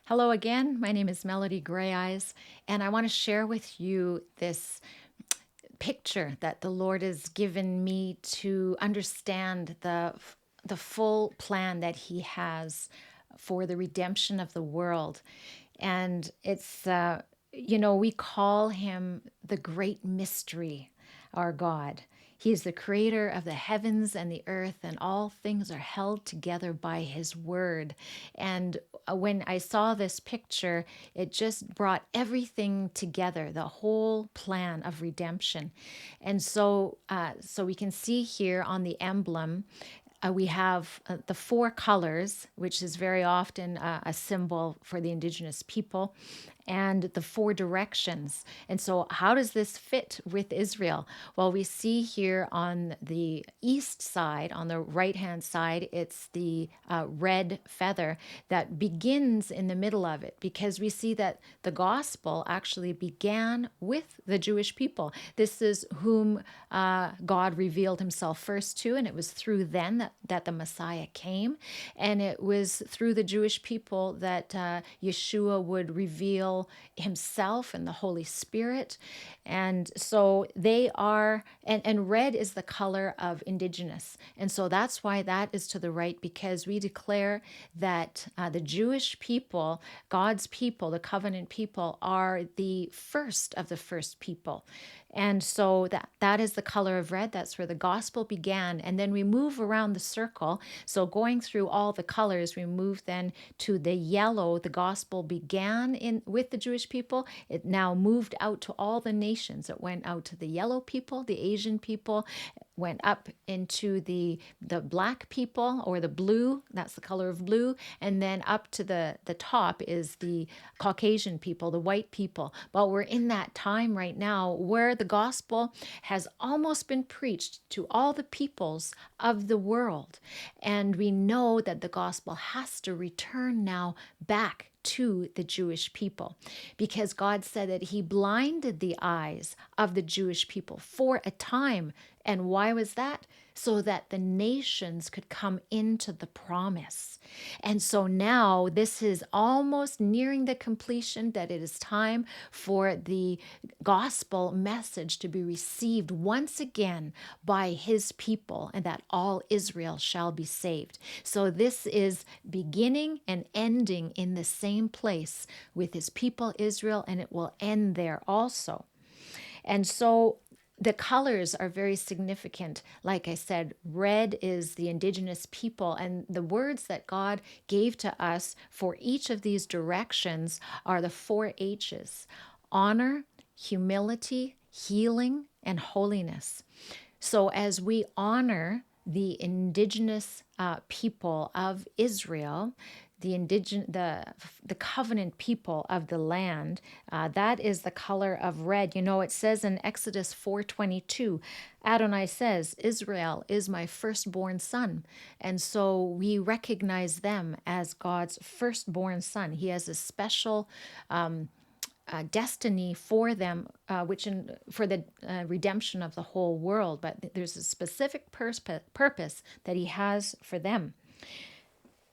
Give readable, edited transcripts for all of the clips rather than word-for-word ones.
Hello again. My name is Melody Gray Eyes, and I want to share with you this picture that the Lord has given me to understand the full plan that He has for the redemption of the world. And we call Him the great mystery, our God. He is the creator of the heavens and the earth, and all things are held together by His word. And when I saw this picture, it just brought everything together, the whole plan of redemption. And so we can see here on the emblem, we have the four colors, which is very often a symbol for the indigenous people, and the four directions. And so, how does this fit with Israel? Well, we see here on the east side, on the right hand side, it's the red feather that begins in the middle of it, because we see that the gospel actually began with the Jewish people. This is whom God revealed Himself first to, and it was through them that the Messiah came. And it was through the Jewish people that Yeshua would reveal Himself and the Holy Spirit. And so they are, and red is the color of indigenous. And so that's why that is to the right, because we declare that the Jewish people, God's people, the covenant people, are the first of the first people. And so that is the color of red. That's where the gospel began. And then we move around the circle. So going through all the colors, we move then to the yellow. The gospel began in with the Jewish people. It now moved out to all the nations. It went out to the yellow people, the Asian people, went up into the black people, or the blue, that's the color of blue, and then up to the top is the Caucasian people, the white people. But we're in that time right now where the gospel has almost been preached to all the peoples of the world. And we know that the gospel has to return now back to the Jewish people, because God said that He blinded the eyes of the Jewish people for a time. And why was that? So that the nations could come into the promise. And so now this is almost nearing the completion, that it is time for the gospel message to be received once again by His people, and that all Israel shall be saved. So this is beginning and ending in the same place with His people Israel, and it will end there also. And so the colors are very significant. Like I said, red is the indigenous people, and the words that God gave to us for each of these directions are the four H's: honor, humility, healing, and holiness. So as we honor the indigenous people of Israel, the covenant people of the land, that is the color of red. You know, it says in Exodus 4:22, Adonai says, Israel is my firstborn son. And so we recognize them as God's firstborn son. He has a special destiny for them, for the redemption of the whole world. But there's a specific purpose that He has for them.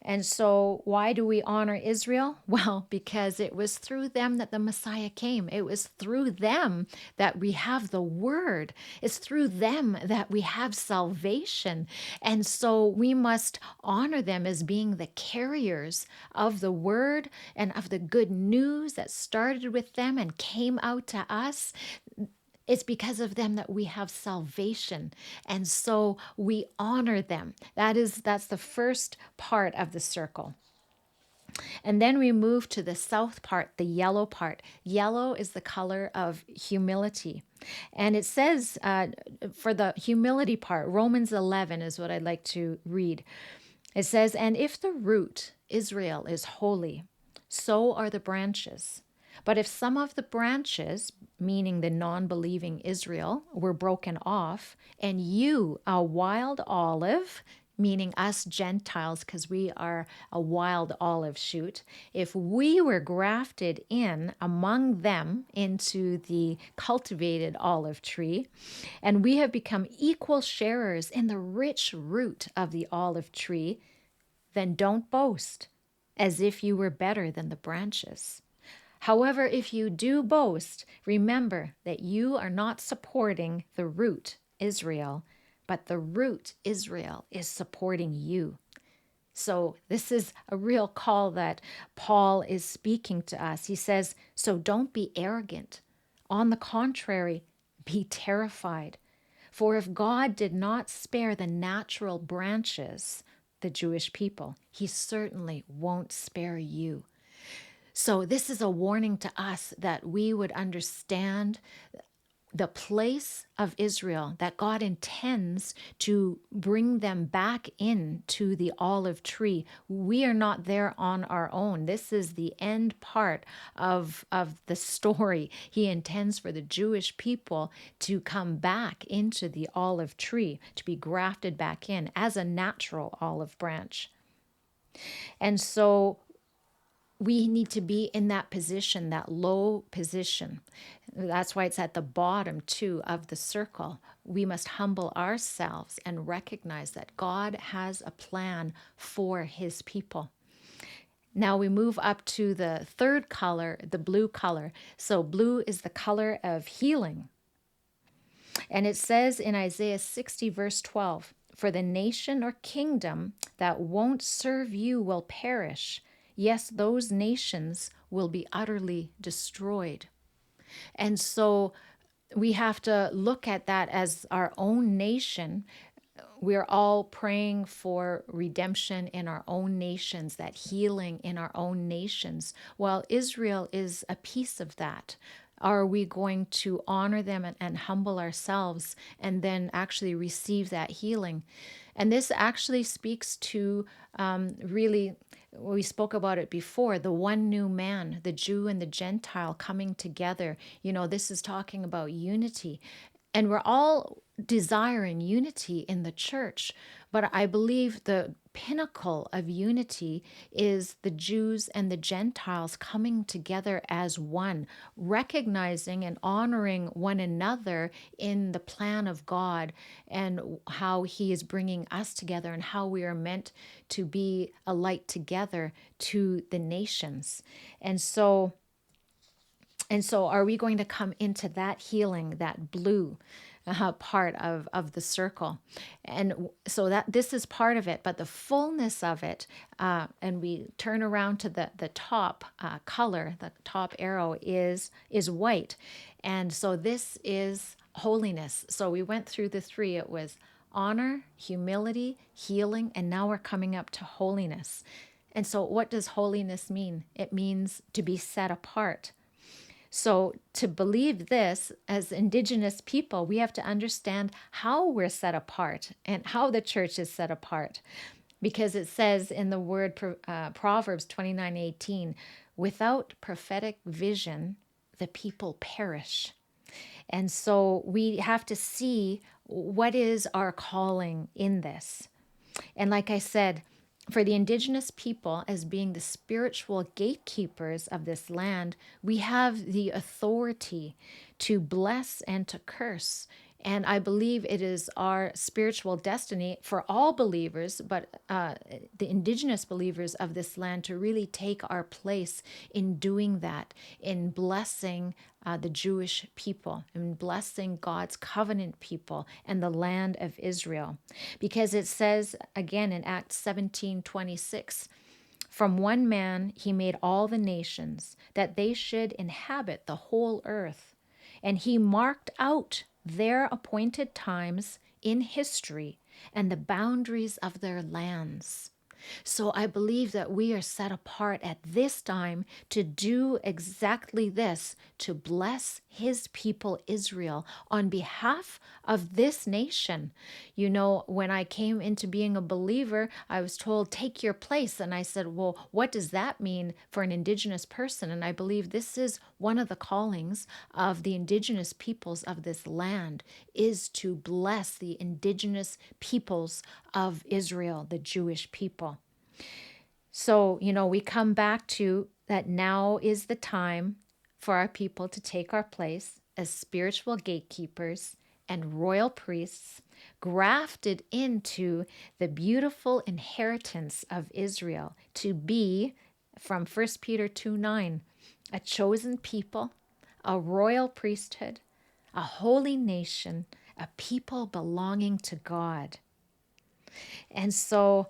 And so, why do we honor Israel? Well, because it was through them that the Messiah came. It was through them that we have the Word. It's through them that we have salvation. And so, we must honor them as being the carriers of the Word and of the good news that started with them and came out to us. It's because of them that we have salvation. And so we honor them. That's the first part of the circle. And then we move to the south part, the yellow part. Yellow is the color of humility. And it says, for the humility part, Romans 11 is what I'd like to read. It says, and if the root, Israel, is holy, so are the branches. But if some of the branches, meaning the non believing Israel, were broken off, and you, a wild olive, meaning us Gentiles, because we are a wild olive shoot, if we were grafted in among them into the cultivated olive tree, and we have become equal sharers in the rich root of the olive tree, then don't boast as if you were better than the branches. However, if you do boast, remember that you are not supporting the root, Israel, but the root, Israel, is supporting you. So, this is a real call that Paul is speaking to us. He says, so don't be arrogant. On the contrary, be terrified. For if God did not spare the natural branches, the Jewish people, he certainly won't spare you. So, this is a warning to us that we would understand the place of Israel, that God intends to bring them back into the olive tree. We are not there on our own. This is the end part of the story. He intends for the Jewish people to come back into the olive tree, to be grafted back in as a natural olive branch. And so we need to be in that position, that low position. That's why it's at the bottom, too, of the circle. We must humble ourselves and recognize that God has a plan for his people. Now we move up to the third color, the blue color. So blue is the color of healing. And it says in Isaiah 60, verse 12, for the nation or kingdom that won't serve you will perish. Yes, those nations will be utterly destroyed. And so we have to look at that as our own nation. We're all praying for redemption in our own nations, that healing in our own nations. Well, Israel is a piece of that. Are we going to honor them and humble ourselves and then actually receive that healing? And this actually speaks to really, we spoke about it before, the one new man, the Jew and the Gentile coming together. You know, this is talking about unity. And we're all desiring unity in the church. But I believe the pinnacle of unity is the Jews and the Gentiles coming together as one, recognizing and honoring one another in the plan of God and how he is bringing us together and how we are meant to be a light together to the nations. And so are we going to come into that healing, that blue part of the circle? And so that this is part of it, but the fullness of it, and we turn around to the top color, the top arrow is white. And so this is holiness. So we went through the three. It was honor, humility, healing, and now we're coming up to holiness. And so what does holiness mean? It means to be set apart. So to believe this as Indigenous people, we have to understand how we're set apart and how the church is set apart. Because it says in the word Proverbs 29:18, without prophetic vision, the people perish. And so we have to see what is our calling in this. And like I said, for the Indigenous people, as being the spiritual gatekeepers of this land, we have the authority to bless and to curse. And I believe it is our spiritual destiny for all believers, but the Indigenous believers of this land, to really take our place in doing that, in blessing the Jewish people, in blessing God's covenant people and the land of Israel. Because it says again in Acts 17:26, from one man he made all the nations, that they should inhabit the whole earth. And he marked out their appointed times in history and the boundaries of their lands. So I believe that we are set apart at this time to do exactly this, to bless his people Israel on behalf of this nation. You know, when I came into being a believer, I was told, take your place. And I said, well, what does that mean for an Indigenous person? And I believe this is one of the callings of the indigenous peoples of this land is to bless the indigenous peoples of Israel, the Jewish people. So, we come back to that now is the time for our people to take our place as spiritual gatekeepers and royal priests, grafted into the beautiful inheritance of Israel, to be, from 1 Peter 2:9, a chosen people, a royal priesthood, a holy nation, a people belonging to God. And so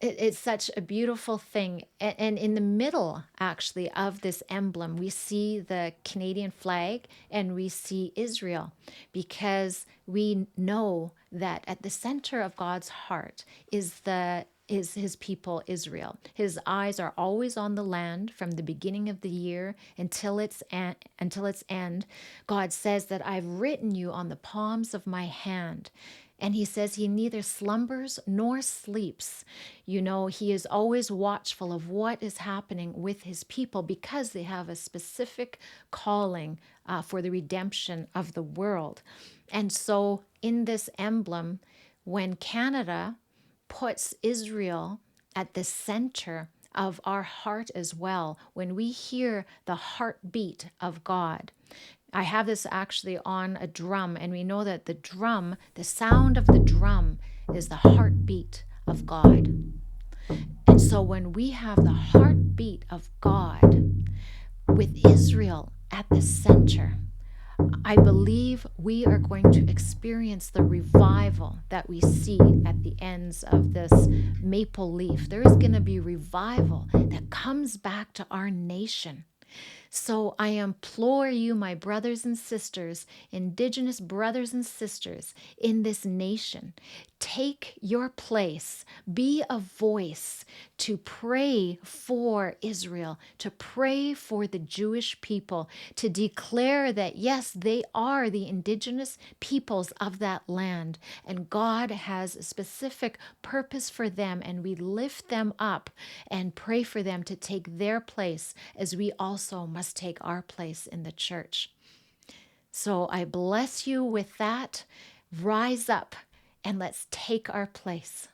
it's such a beautiful thing. And in the middle, actually, of this emblem, we see the Canadian flag and we see Israel, because we know that at the center of God's heart is his people Israel. His eyes are always on the land from the beginning of the year until its end. God says that I've written you on the palms of my hand. And he says he neither slumbers nor sleeps. He is always watchful of what is happening with his people, because they have a specific calling for the redemption of the world. And so in this emblem, when Canada puts Israel at the center of our heart as well, when we hear the heartbeat of God. I have this actually on a drum, and we know that the sound of the drum is the heartbeat of God. And so when we have the heartbeat of God with Israel at the center, I believe we are going to experience the revival that we see at the ends of this maple leaf. There is going to be revival that comes back to our nation. So I implore you, my brothers and sisters, Indigenous brothers and sisters in this nation, take your place, be a voice to pray for Israel, to pray for the Jewish people, to declare that yes, they are the indigenous peoples of that land, and God has a specific purpose for them, and we lift them up and pray for them to take their place, as we also must take our place in the church. So I bless you with that. Rise up and let's take our place.